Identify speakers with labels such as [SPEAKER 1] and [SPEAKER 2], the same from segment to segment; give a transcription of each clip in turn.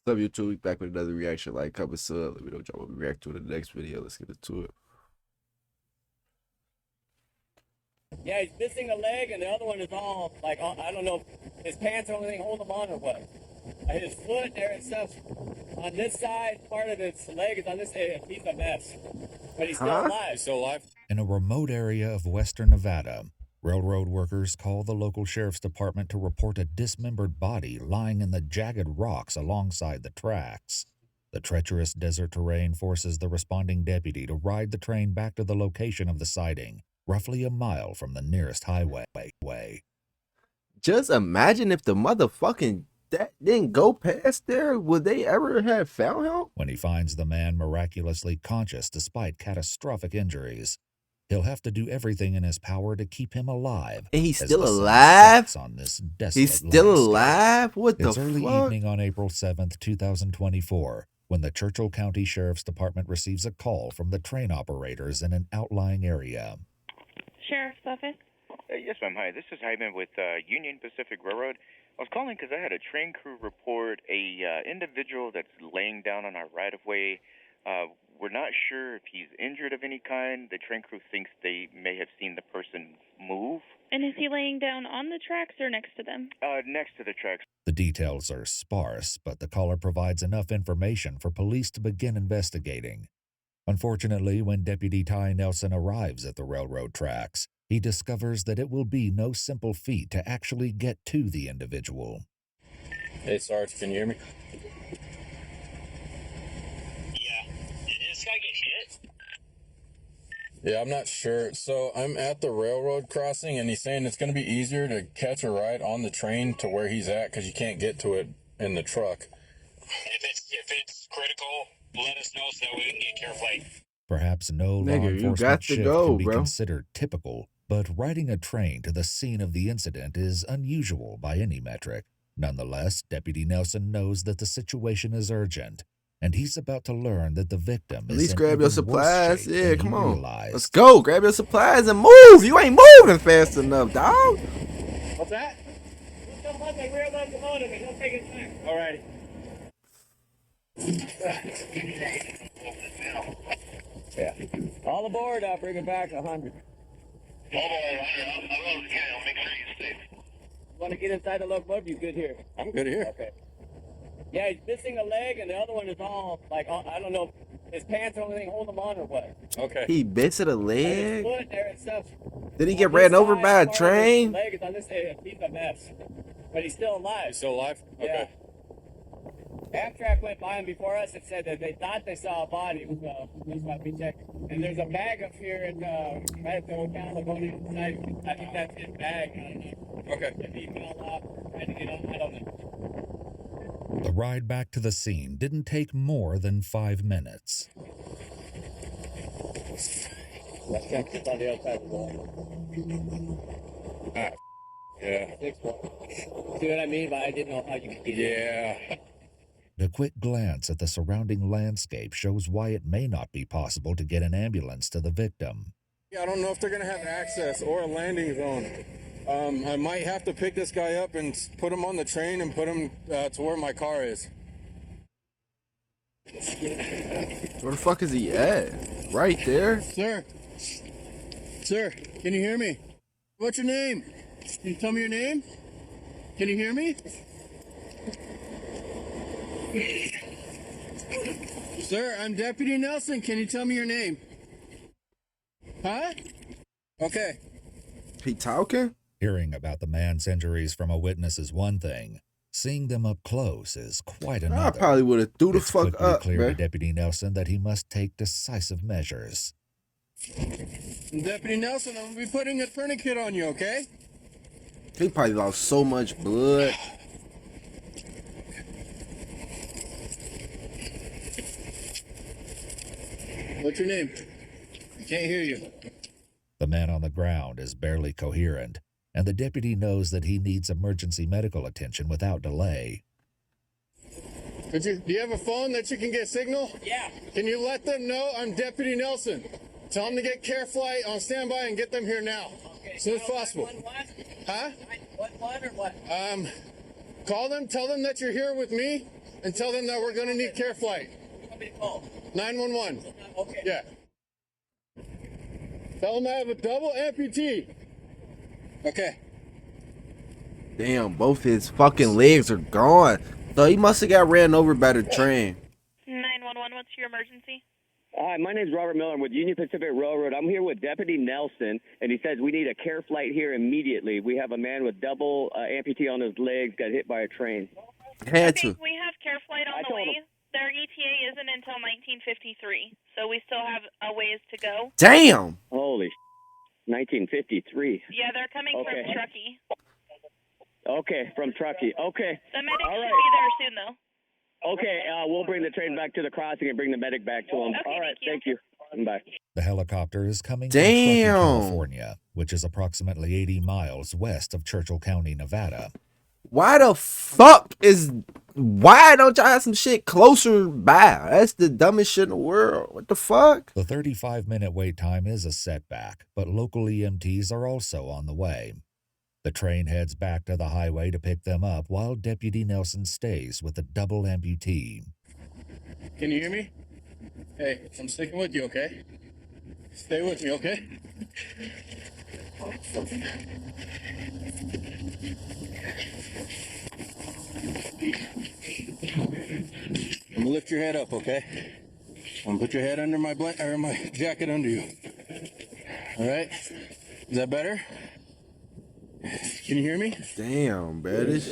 [SPEAKER 1] What's up, YouTube? We back with another reaction. Like, comment, sub. Let me know what y'all want me to react to in the next video. Let's get into it.
[SPEAKER 2] Yeah, he's missing a leg, and the other one is all like I don't know, his pants or anything hold him on or what. His foot there and stuff on this side, part of his leg is on this side. He's a mess, but he's still
[SPEAKER 1] Huh?
[SPEAKER 2] alive. He's still alive.
[SPEAKER 3] In a remote area of western Nevada, railroad workers call the local sheriff's department to report a dismembered body lying in the jagged rocks alongside the tracks. The treacherous desert terrain forces the responding deputy to ride the train back to the location of the sighting, roughly a mile from the nearest highway.
[SPEAKER 1] Just imagine if the motherfucking that didn't go past there. Would they ever have found him?
[SPEAKER 3] When he finds the man miraculously conscious despite catastrophic injuries, he'll have to do everything in his power to keep him alive.
[SPEAKER 1] And he's
[SPEAKER 3] as
[SPEAKER 1] still
[SPEAKER 3] the sun
[SPEAKER 1] alive?
[SPEAKER 3] sets on this desolate
[SPEAKER 1] He's still
[SPEAKER 3] landscape.
[SPEAKER 1] alive? What the
[SPEAKER 3] It's early
[SPEAKER 1] fuck?
[SPEAKER 3] evening on April 7th, 2024, when the Churchill County Sheriff's Department receives a call from the train operators in an outlying area.
[SPEAKER 4] Sheriff's Office?
[SPEAKER 5] Yes, ma'am. Hi, this is Hyman with Union Pacific Railroad. I was calling because I had a train crew report a individual that's laying down on our right-of-way. We're not sure if he's injured of any kind. The train crew thinks they may have seen the person move.
[SPEAKER 4] And is he laying down on the tracks or next to them?
[SPEAKER 5] Next to the tracks.
[SPEAKER 3] The details are sparse, but the caller provides enough information for police to begin investigating. Unfortunately, when Deputy Ty Nelson arrives at the railroad tracks, he discovers that it will be no simple feat to actually get to the individual.
[SPEAKER 2] Hey, Sarge, can you hear me?
[SPEAKER 6] Yeah. Did this guy get hit?
[SPEAKER 2] Yeah, I'm not sure. So I'm at the railroad crossing, and he's saying it's going to be easier to catch a ride on the train to where he's at because you can't get to it in the truck.
[SPEAKER 6] If it's critical, let us know so that way we can get care flight.
[SPEAKER 3] Perhaps no law
[SPEAKER 1] Nigga, you got
[SPEAKER 3] enforcement
[SPEAKER 1] to
[SPEAKER 3] shift
[SPEAKER 1] go,
[SPEAKER 3] can be
[SPEAKER 1] bro.
[SPEAKER 3] considered typical, but riding a train to the scene of the incident is unusual by any metric. Nonetheless, Deputy Nelson knows that the situation is urgent, and he's about to learn that the victim
[SPEAKER 1] At
[SPEAKER 3] is
[SPEAKER 1] least
[SPEAKER 3] in
[SPEAKER 1] grab your
[SPEAKER 3] even worse
[SPEAKER 1] supplies.
[SPEAKER 3] shape
[SPEAKER 1] Yeah,
[SPEAKER 3] than
[SPEAKER 1] come
[SPEAKER 3] he
[SPEAKER 1] on.
[SPEAKER 3] realized.
[SPEAKER 1] Let's go. Grab your supplies and move. You ain't moving fast enough, dog.
[SPEAKER 2] What's that? Just jump on the rear locomotive and he'll take it back. All right. Yeah. All aboard. I'll bring it back 100.
[SPEAKER 6] All aboard, 100. I'll make sure you safe.
[SPEAKER 2] Want to get inside the locomotive? You good here?
[SPEAKER 7] I'm good here.
[SPEAKER 2] Okay. Yeah, he's missing a leg, and the other one is all like I don't know, his pants or anything hold him on or what.
[SPEAKER 7] Okay.
[SPEAKER 1] He bit to the
[SPEAKER 2] And his
[SPEAKER 1] leg.
[SPEAKER 2] foot there and stuff.
[SPEAKER 1] Did he get
[SPEAKER 2] On
[SPEAKER 1] ran
[SPEAKER 2] this
[SPEAKER 1] over
[SPEAKER 2] side,
[SPEAKER 1] by a
[SPEAKER 2] part of his
[SPEAKER 1] train?
[SPEAKER 2] leg is on this side. He's a mess, but he's still alive.
[SPEAKER 7] He's still alive?
[SPEAKER 2] Yeah.
[SPEAKER 7] Okay.
[SPEAKER 2] Amtrak went by him before us and said that they thought they saw a body. Please let me check. And there's a bag up here at right at the hotel going inside. I think that's his bag. I don't know.
[SPEAKER 7] Okay.
[SPEAKER 2] If he fell off, tried to get on, I don't know.
[SPEAKER 3] The ride back to the scene didn't take more than 5 minutes.
[SPEAKER 2] Let's check this on the outside of the wall.
[SPEAKER 7] Yeah.
[SPEAKER 2] See what I mean? But I didn't know how you could get in.
[SPEAKER 7] Yeah.
[SPEAKER 3] A quick glance at the surrounding landscape shows why it may not be possible to get an ambulance to the victim.
[SPEAKER 7] I don't know if they're going to have access or a landing zone. I might have to pick this guy up and put him on the train and put him to where my car is.
[SPEAKER 1] Where the fuck is he at? Right there.
[SPEAKER 8] Sir, can you hear me? What's your name? Can you tell me your name? Can you hear me? Sir, I'm Deputy Nelson. Can you tell me your name? Huh? Okay.
[SPEAKER 1] He talking?
[SPEAKER 3] Hearing about the man's injuries from a witness is one thing. Seeing them up close is quite another.
[SPEAKER 1] I probably would have threw the
[SPEAKER 3] It's
[SPEAKER 1] fuck
[SPEAKER 3] quickly
[SPEAKER 1] up,
[SPEAKER 3] clear to
[SPEAKER 1] man.
[SPEAKER 3] Deputy Nelson that he must take decisive measures.
[SPEAKER 8] Deputy Nelson, I'm going to be putting a tourniquet on you, okay?
[SPEAKER 1] He probably lost so much blood.
[SPEAKER 8] What's your name? I can't hear you.
[SPEAKER 3] The man on the ground is barely coherent, and the deputy knows that he needs emergency medical attention without delay.
[SPEAKER 8] Do you have a phone that you can get signal?
[SPEAKER 2] Yeah.
[SPEAKER 8] Can you let them know I'm Deputy Nelson? Tell them to get care flight on standby and get them here now.
[SPEAKER 2] Okay.
[SPEAKER 8] As soon as possible.
[SPEAKER 2] What?
[SPEAKER 8] Huh?
[SPEAKER 2] What or what?
[SPEAKER 8] Call them, tell them that you're here with me, and tell them that we're going to need care flight.
[SPEAKER 2] Want me to call?
[SPEAKER 8] 911.
[SPEAKER 2] Okay.
[SPEAKER 8] Yeah. Tell them I have a double amputee. Okay.
[SPEAKER 1] Damn, both his fucking legs are gone. So he must have got ran over by the train.
[SPEAKER 4] 911, what's your emergency?
[SPEAKER 2] Hi, my name's Robert Miller. I'm with Union Pacific Railroad. I'm here with Deputy Nelson, and he says we need a care flight here immediately. We have a man with double amputee on his legs, got hit by a train.
[SPEAKER 1] Had
[SPEAKER 4] Okay,
[SPEAKER 1] to.
[SPEAKER 4] we have care flight on
[SPEAKER 2] I
[SPEAKER 4] the
[SPEAKER 2] told
[SPEAKER 4] way.
[SPEAKER 2] him.
[SPEAKER 4] Their ETA isn't until 1953, so we still have a ways to go.
[SPEAKER 1] Damn.
[SPEAKER 2] Holy 1953.
[SPEAKER 4] Yeah, they're coming
[SPEAKER 2] Okay.
[SPEAKER 4] from Truckee.
[SPEAKER 2] Okay, from Truckee. Okay.
[SPEAKER 4] The medic
[SPEAKER 2] All
[SPEAKER 4] should
[SPEAKER 2] right.
[SPEAKER 4] be there soon, though.
[SPEAKER 2] Okay, we'll bring the train back to the crossing and bring the medic back to him.
[SPEAKER 4] Okay,
[SPEAKER 2] All right,
[SPEAKER 4] thank you.
[SPEAKER 2] thank you. Bye.
[SPEAKER 3] The helicopter is coming from
[SPEAKER 1] Damn.
[SPEAKER 3] Truckee, California, which is approximately 80 miles west of Churchill County, Nevada.
[SPEAKER 1] Why the fuck is... Why don't y'all have some shit closer by? That's the dumbest shit in the world. What the fuck?
[SPEAKER 3] The 35-minute wait time is a setback, but local EMTs are also on the way. The train heads back to the highway to pick them up while Deputy Nelson stays with the double amputee.
[SPEAKER 8] Can you hear me? Hey, I'm sticking with you, okay? Stay with me, okay? I'm gonna lift your head up, okay? I'm gonna put your head under my my jacket under you. All right? Is that better? Can you hear me?
[SPEAKER 1] Damn, Bradish.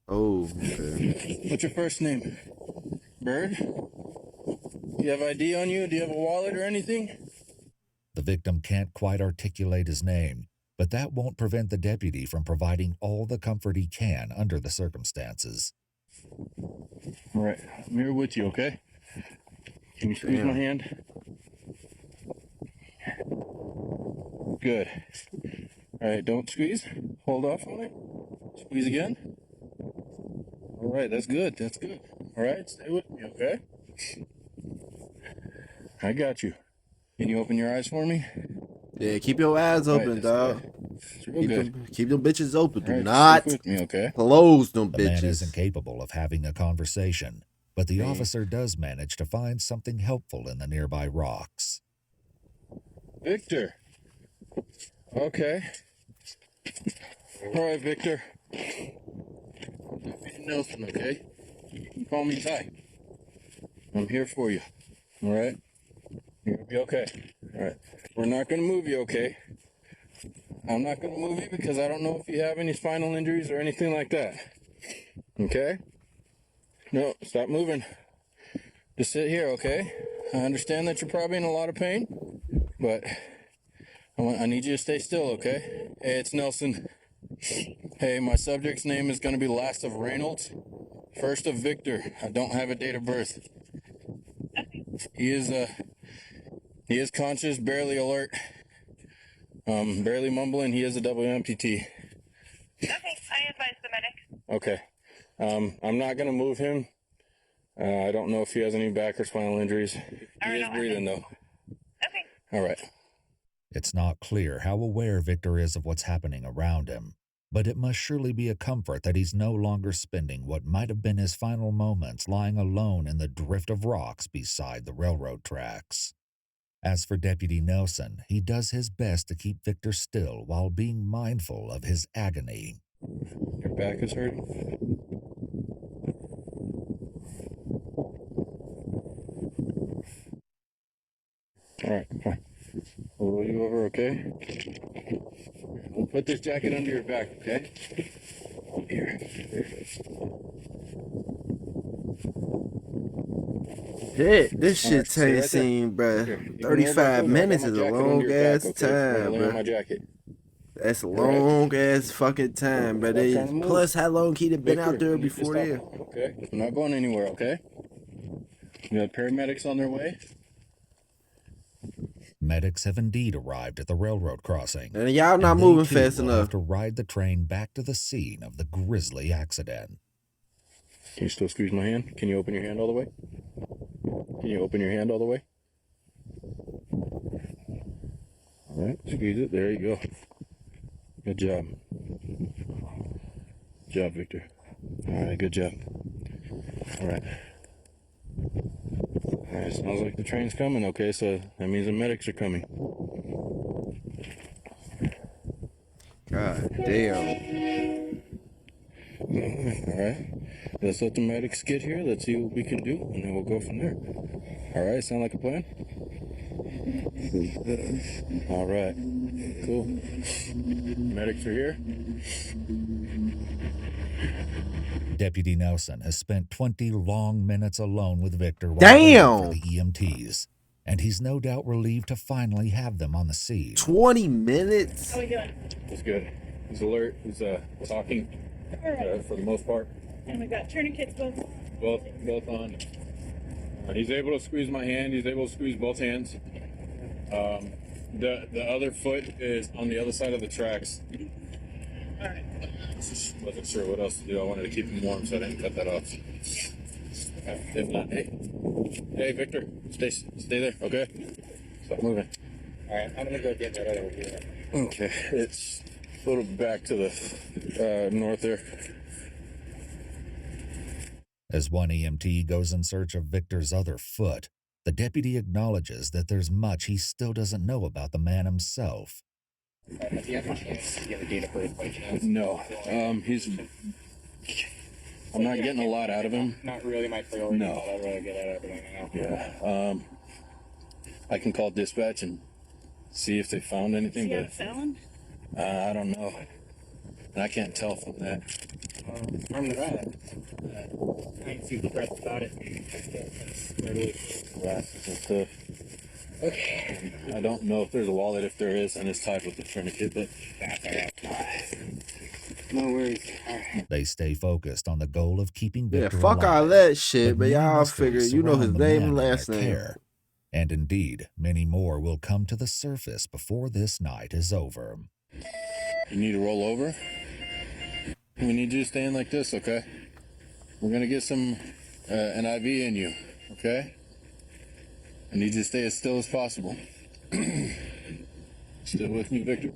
[SPEAKER 1] Oh, okay.
[SPEAKER 8] What's your first name? Bird? Do you have ID on you? Do you have a wallet or anything?
[SPEAKER 3] The victim can't quite articulate his name, but that won't prevent the deputy from providing all the comfort he can under the circumstances.
[SPEAKER 8] All right, I'm here with you, okay? Can you squeeze my hand? Good. All right, don't squeeze. Hold off on it. Squeeze again. All right, that's good. That's good. All right, stay with me, okay? I got you. Can you open your eyes for me?
[SPEAKER 1] Yeah, keep your eyes
[SPEAKER 8] All right,
[SPEAKER 1] open,
[SPEAKER 8] that's
[SPEAKER 1] dog.
[SPEAKER 8] good. It's real good.
[SPEAKER 1] Keep them bitches open.
[SPEAKER 8] All
[SPEAKER 1] Do
[SPEAKER 8] right,
[SPEAKER 1] not
[SPEAKER 8] stick with me, okay?
[SPEAKER 1] close them
[SPEAKER 3] The man isn't
[SPEAKER 1] bitches.
[SPEAKER 3] capable of having a conversation, but the
[SPEAKER 1] Damn.
[SPEAKER 3] officer does manage to find something helpful in the nearby rocks.
[SPEAKER 8] Victor. Okay. All right, Victor. Nelson, okay? You can call me Ty. I'm here for you. All right? You're gonna be okay. All right. We're not gonna move you, okay? I'm not gonna move you because I don't know if you have any spinal injuries or anything like that. Okay? No, stop moving. Just sit here, okay? I understand that you're probably in a lot of pain, but I need you to stay still, okay? Hey, it's Nelson. Hey, my subject's name is going to be last of Reynolds, first of Victor. I don't have a date of birth. He is conscious, barely alert, barely mumbling. He is a double amputee.
[SPEAKER 4] Okay, I advise the medic.
[SPEAKER 8] Okay. I'm not going to move him. I don't know if he has any back or spinal injuries. He is breathing, though.
[SPEAKER 4] Okay.
[SPEAKER 8] All right.
[SPEAKER 3] It's not clear how aware Victor is of what's happening around him, but it must surely be a comfort that he's no longer spending what might have been his final moments lying alone in the drift of rocks beside the railroad tracks. As for Deputy Nelson, he does his best to keep Victor still while being mindful of his agony.
[SPEAKER 8] Your back is hurting? All right, come on. I'll roll you over, okay? We'll put this jacket under your back, okay? Here.
[SPEAKER 1] Shit, this shit
[SPEAKER 8] Alright, stay
[SPEAKER 1] ain't
[SPEAKER 8] right there.
[SPEAKER 1] seen, bruh.
[SPEAKER 8] Here, you can roll back
[SPEAKER 1] 35
[SPEAKER 8] over. I got
[SPEAKER 1] minutes
[SPEAKER 8] my
[SPEAKER 1] is a
[SPEAKER 8] jacket under
[SPEAKER 1] long
[SPEAKER 8] your
[SPEAKER 1] ass
[SPEAKER 8] back, okay? I'm
[SPEAKER 1] time,
[SPEAKER 8] gonna lay on my
[SPEAKER 1] bruh.
[SPEAKER 8] jacket.
[SPEAKER 1] That's a
[SPEAKER 8] All right.
[SPEAKER 1] long ass fucking time,
[SPEAKER 8] Stop
[SPEAKER 1] bruh.
[SPEAKER 8] trying to move.
[SPEAKER 1] Plus, how long he done been
[SPEAKER 8] Victor,
[SPEAKER 1] out there
[SPEAKER 8] you need to
[SPEAKER 1] before
[SPEAKER 8] stop,
[SPEAKER 1] then?
[SPEAKER 8] okay? I'm not going anywhere, okay? We have paramedics on their way.
[SPEAKER 3] Medics have indeed arrived at the railroad crossing.
[SPEAKER 1] And y'all not
[SPEAKER 3] and they,
[SPEAKER 1] moving
[SPEAKER 3] too,
[SPEAKER 1] fast
[SPEAKER 3] will
[SPEAKER 1] enough.
[SPEAKER 3] have to ride the train back to the scene of the grisly accident.
[SPEAKER 8] Can you still squeeze my hand? Can you open your hand all the way? Can you open your hand all the way? All right, squeeze it. There you go. Good job. Good job, Victor. All right, good job. All right. All right, sounds like the train's coming. Okay, so that means the medics are coming.
[SPEAKER 1] God damn.
[SPEAKER 8] All right. Let's let the medics get here. Let's see what we can do, and then we'll go from there. All right, sound like a plan? All right. Cool. Medics are here.
[SPEAKER 3] Deputy Nelson has spent 20 long minutes alone with Victor while
[SPEAKER 1] Damn!
[SPEAKER 3] waiting for the EMTs, and he's no doubt relieved to finally have them on the scene.
[SPEAKER 1] 20 minutes?
[SPEAKER 4] How we doing?
[SPEAKER 8] That's good. He's alert. He's talking for the most part.
[SPEAKER 4] And we got tourniquets both.
[SPEAKER 8] Both on. He's able to squeeze my hand. He's able to squeeze both hands. The other foot is on the other side of the tracks.
[SPEAKER 4] All right.
[SPEAKER 8] Just wasn't sure what else to do. I wanted to keep him warm, so I didn't cut that off. If not, hey, Victor, stay there, okay? Stop moving.
[SPEAKER 2] All right, I'm gonna go get that other one.
[SPEAKER 8] Okay, it's a little back to the north there.
[SPEAKER 3] As one EMT goes in search of Victor's other foot, the deputy acknowledges that there's much he still doesn't know about the man himself.
[SPEAKER 2] Do you have a chance to get a data birth by chance?
[SPEAKER 8] No, I'm not getting a lot out of him.
[SPEAKER 2] Not really my priority.
[SPEAKER 8] No.
[SPEAKER 2] I'd rather get out of everything now.
[SPEAKER 8] Yeah, I can call dispatch and see if they found anything,
[SPEAKER 4] See a
[SPEAKER 8] but
[SPEAKER 4] felon?
[SPEAKER 8] I don't know. And I can't tell from that.
[SPEAKER 2] From Nevada. I ain't too depressed about it.
[SPEAKER 8] Yeah, okay. I don't know if there's a wallet. If there is, and it's tied with the tourniquet, but
[SPEAKER 2] That's all right. No worries. All right.
[SPEAKER 3] They stay focused on the goal of keeping
[SPEAKER 1] Yeah,
[SPEAKER 3] Victor
[SPEAKER 1] fuck
[SPEAKER 3] alive.
[SPEAKER 1] all that shit, but
[SPEAKER 3] many
[SPEAKER 1] y'all
[SPEAKER 3] mysteries
[SPEAKER 1] figure you know his
[SPEAKER 3] surround the
[SPEAKER 1] name
[SPEAKER 3] man
[SPEAKER 1] and
[SPEAKER 3] in
[SPEAKER 1] last
[SPEAKER 3] their
[SPEAKER 1] name.
[SPEAKER 3] care. And indeed, many more will come to the surface before this night is over.
[SPEAKER 8] you need to roll over. We need you to stay in like this, okay? We're gonna get some an IV in you, okay? I need you to stay as still as possible. Still with me, Victor?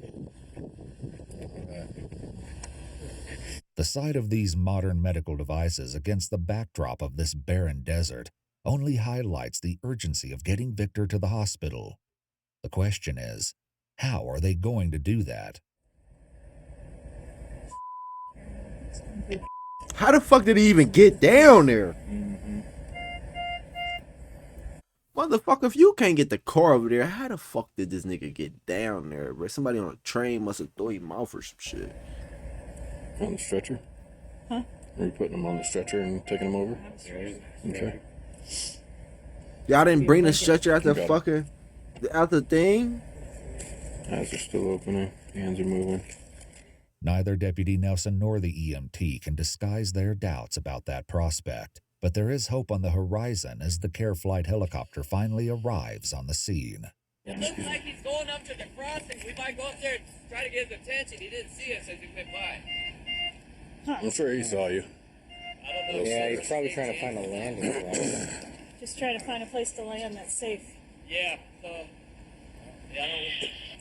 [SPEAKER 3] The sight of these modern medical devices against the backdrop of this barren desert only highlights the urgency of getting Victor to the hospital. The question is, how are they going to do that?
[SPEAKER 1] How the fuck did he even get down there? Motherfucker, if you can't get the car over there, how the fuck did this nigga get down there, bro? Somebody on a train must have thrown him out or some shit.
[SPEAKER 8] On the stretcher?
[SPEAKER 4] Huh?
[SPEAKER 8] Are you putting him on the stretcher and taking him over? Okay.
[SPEAKER 1] Y'all didn't bring the stretcher out the
[SPEAKER 8] Got it.
[SPEAKER 1] fucking out the thing?
[SPEAKER 8] Eyes are still opening. Hands are moving.
[SPEAKER 3] Neither Deputy Nelson nor the EMT can disguise their doubts about that prospect, but there is hope on the horizon as the care flight helicopter finally arrives on the scene.
[SPEAKER 2] It looks like he's going up to the crossing. We might go up there and try to get his attention. He didn't see us as we went by.
[SPEAKER 8] I'm sure he saw you.
[SPEAKER 2] I don't know.
[SPEAKER 9] Yeah, he's probably trying to find a landing spot.
[SPEAKER 4] Just trying to find a place to land that's safe.
[SPEAKER 2] Yeah, so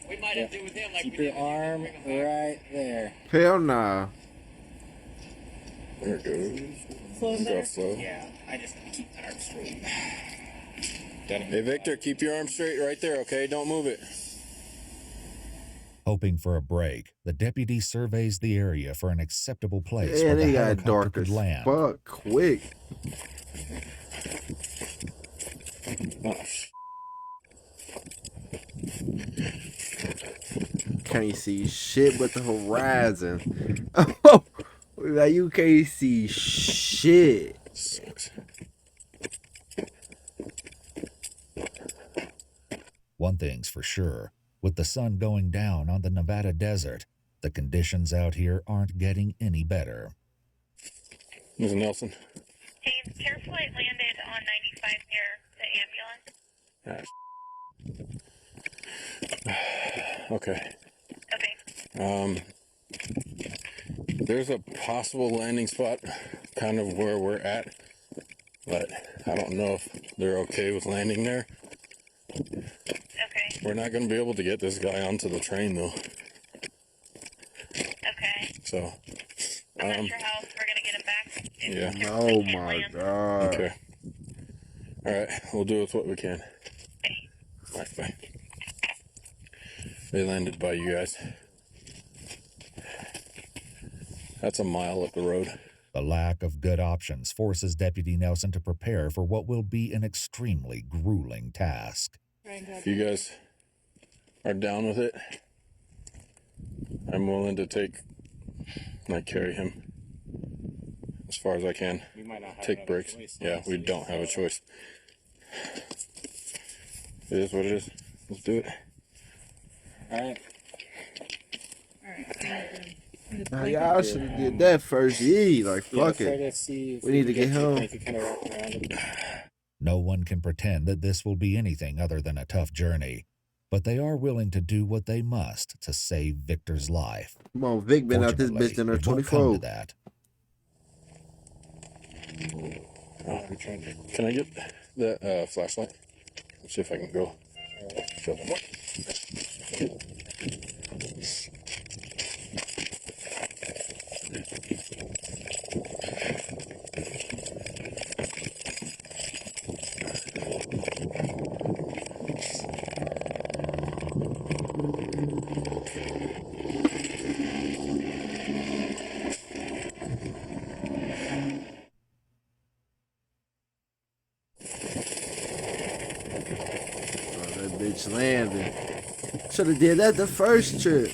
[SPEAKER 2] we might have to do with him like
[SPEAKER 9] Keep
[SPEAKER 2] we
[SPEAKER 9] your
[SPEAKER 2] did.
[SPEAKER 9] arm right there.
[SPEAKER 1] Hell nah.
[SPEAKER 8] There it goes.
[SPEAKER 4] Flow
[SPEAKER 8] Go
[SPEAKER 4] better.
[SPEAKER 8] slow.
[SPEAKER 9] Yeah, I just keep the arm straight.
[SPEAKER 8] Hey, Victor, keep your arm straight right there, okay? Don't move it.
[SPEAKER 3] Hoping for a break, the deputy surveys the area for an acceptable place
[SPEAKER 1] Yeah,
[SPEAKER 3] where the
[SPEAKER 1] they got
[SPEAKER 3] helicopter
[SPEAKER 1] dark
[SPEAKER 3] could
[SPEAKER 1] as
[SPEAKER 3] land.
[SPEAKER 1] fuck quick.
[SPEAKER 8] Oh,
[SPEAKER 1] Can't see shit but the horizon. Oh, like you can't see shit.
[SPEAKER 8] sucks.
[SPEAKER 3] One thing's for sure, with the sun going down on the Nevada desert, the conditions out here aren't getting any better.
[SPEAKER 8] Mr. Nelson.
[SPEAKER 4] Hey, care flight landed on 95 near the ambulance.
[SPEAKER 8] Okay.
[SPEAKER 4] Okay.
[SPEAKER 8] There's a possible landing spot kind of where we're at, but I don't know if they're okay with landing there.
[SPEAKER 4] Okay.
[SPEAKER 8] We're not going to be able to get this guy onto the train, though.
[SPEAKER 4] Okay.
[SPEAKER 8] So,
[SPEAKER 4] I'm not sure how we're gonna get him back.
[SPEAKER 8] Yeah.
[SPEAKER 1] Oh my god.
[SPEAKER 8] Okay. All right. We'll do with what we can. Bye. They landed by you guys. That's a mile up the road.
[SPEAKER 3] The lack of good options forces Deputy Nelson to prepare for what will be an extremely grueling task.
[SPEAKER 8] If you guys are down with it, I'm willing to carry him as far as I can.
[SPEAKER 9] We might not have
[SPEAKER 8] Take breaks.
[SPEAKER 9] choice.
[SPEAKER 8] Yeah, we don't have a choice. It is what it is. Let's do it.
[SPEAKER 9] Alright.
[SPEAKER 1] Now, y'all should have did that first. Like, fuck it. We need to get home.
[SPEAKER 3] No one can pretend that this will be anything other than a tough journey, but they are willing to do what they must to save Victor's life.
[SPEAKER 1] Come on, Vic been out this
[SPEAKER 3] Fortunately,
[SPEAKER 1] bitch in her
[SPEAKER 3] it won't come
[SPEAKER 1] 24.
[SPEAKER 3] to that.
[SPEAKER 8] Can I get that flashlight? Let's see if I can go. Show them.
[SPEAKER 1] That bitch landing. Should have did that the first trip.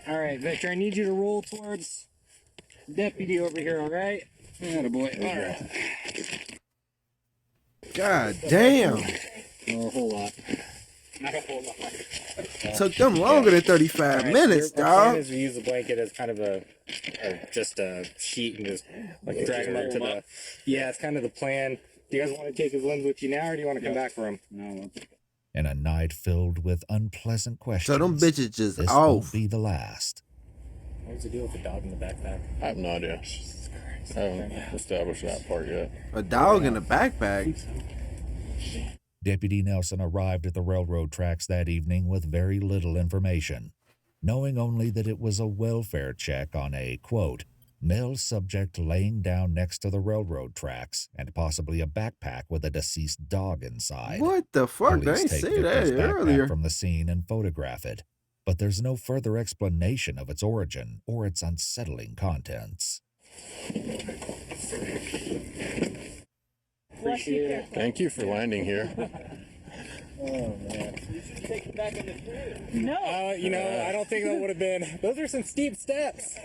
[SPEAKER 9] Alright, Victor, I need you to roll towards deputy over here, alright? Attaboy. Alright.
[SPEAKER 1] God damn.
[SPEAKER 9] Not a whole lot. Not a whole lot.
[SPEAKER 1] Took them longer than 35 minutes,
[SPEAKER 9] Our plan
[SPEAKER 1] dog.
[SPEAKER 9] is we use the blanket as kind of just a sheet and just like drag him up to the. Yeah, it's kind of the plan. Do you guys want to take his limbs with you now, or do you want to come back for him? No.
[SPEAKER 3] In a night filled with unpleasant questions,
[SPEAKER 1] So them bitches just
[SPEAKER 3] this
[SPEAKER 1] off.
[SPEAKER 3] won't be the last.
[SPEAKER 9] What does it do with the dog in the backpack?
[SPEAKER 8] I have no idea. I haven't established that part yet.
[SPEAKER 1] A dog in a backpack.
[SPEAKER 3] Deputy Nelson arrived at the railroad tracks that evening with very little information, knowing only that it was a welfare check on a, quote, male subject laying down next to the railroad tracks and possibly a backpack with a deceased dog inside.
[SPEAKER 1] What the fuck? They
[SPEAKER 3] Police
[SPEAKER 1] ain't
[SPEAKER 3] take
[SPEAKER 1] say that
[SPEAKER 3] Victor's backpack
[SPEAKER 1] earlier.
[SPEAKER 3] from the scene and photograph it, but there's no further explanation of its origin or its unsettling contents.
[SPEAKER 9] Appreciate it.
[SPEAKER 8] Thank you for landing here.
[SPEAKER 9] Oh man.
[SPEAKER 2] Take it back on the trail.
[SPEAKER 9] No. I don't think that would have been. Those are some steep steps.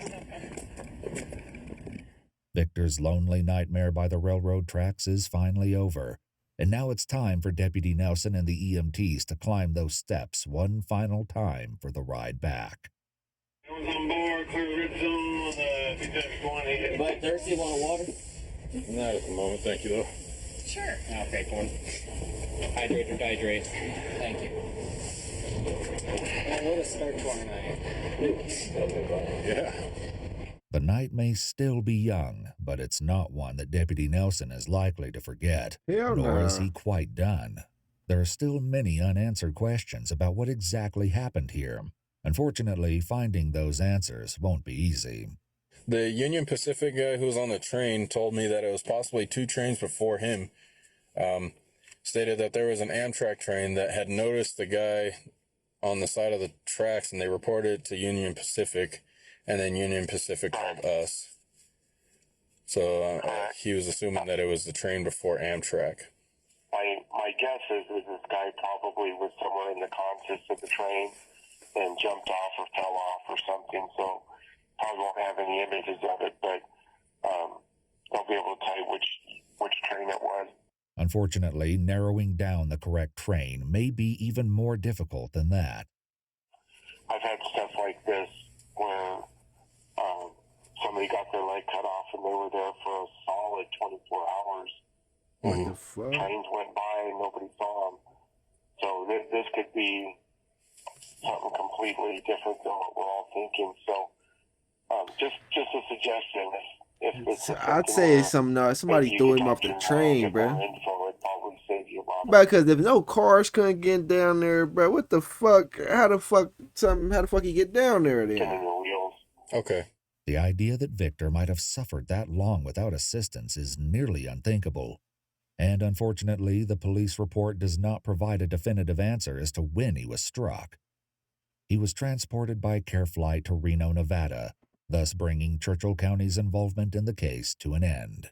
[SPEAKER 3] Victor's lonely nightmare by the railroad tracks is finally over, and now it's time for Deputy Nelson and the EMTs to climb those steps one final time for the ride back.
[SPEAKER 6] Everyone's on board, clear red zone on the 271.
[SPEAKER 9] Anybody thirsty? Want water?
[SPEAKER 8] Not at the moment, thank you though.
[SPEAKER 9] Sure. I'll take one. Hydrate or dihydrate. Thank you. What a start to our night.
[SPEAKER 8] Yeah.
[SPEAKER 3] The night may still be young, but it's not one that Deputy Nelson is likely to forget,
[SPEAKER 1] Hell
[SPEAKER 3] nor is
[SPEAKER 1] nah.
[SPEAKER 3] he quite done. There are still many unanswered questions about what exactly happened here. Unfortunately, finding those answers won't be easy.
[SPEAKER 8] The Union Pacific guy who was on the train told me that it was possibly 2 trains before him. Stated that there was an Amtrak train that had noticed the guy on the side of the tracks, and they reported it to Union Pacific, and then Union Pacific called us. So he was assuming that it was the train before Amtrak.
[SPEAKER 6] My guess is that this guy probably was somewhere in the consist of the train and jumped off or fell off or something. So probably won't have any images of it, but they'll be able to tell you which train it was.
[SPEAKER 3] Unfortunately, narrowing down the correct train may be even more difficult than that.
[SPEAKER 6] I've had stuff like this where somebody got their leg cut off and they were there for a solid 24 hours.
[SPEAKER 1] What the fuck?
[SPEAKER 6] Trains went by and nobody saw them. So this could be something completely different than what we're all thinking. So just a suggestion. If it's
[SPEAKER 1] I'd say it's something. Somebody threw him off the train, bro.
[SPEAKER 6] Info, it'd probably save you a lot.
[SPEAKER 1] Because if no cars couldn't get down there, bro, what the fuck? How the fuck he get down there then?
[SPEAKER 6] Spinning the wheels.
[SPEAKER 8] Okay.
[SPEAKER 3] The idea that Victor might have suffered that long without assistance is nearly unthinkable. And unfortunately, the police report does not provide a definitive answer as to when he was struck. He was transported by care flight to Reno, Nevada, thus bringing Churchill County's involvement in the case to an end.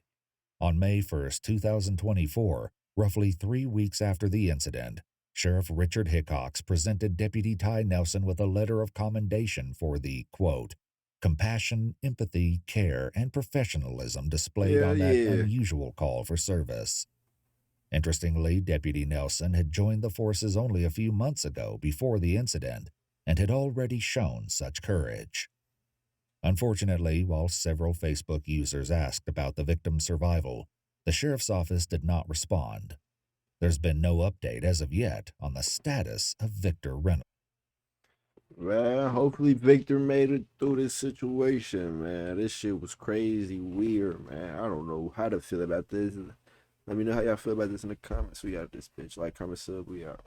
[SPEAKER 3] On May 1st, 2024, roughly 3 weeks after the incident, Sheriff Richard Hickox presented Deputy Ty Nelson with a letter of commendation for the, quote, compassion, empathy, care, and professionalism displayed on that unusual call for service. Interestingly, Deputy Nelson had joined the forces only a few months ago before the incident and had already shown such courage. Unfortunately, while several Facebook users asked about the victim's survival, the sheriff's office did not respond. There's been no update as of yet on the status of Victor Reynolds.
[SPEAKER 1] Man, hopefully Victor made it through this situation, man. This shit was crazy weird, man. I don't know how to feel about this. Let me know how y'all feel about this in the comments. We out this bitch. Like, comment, sub, we out.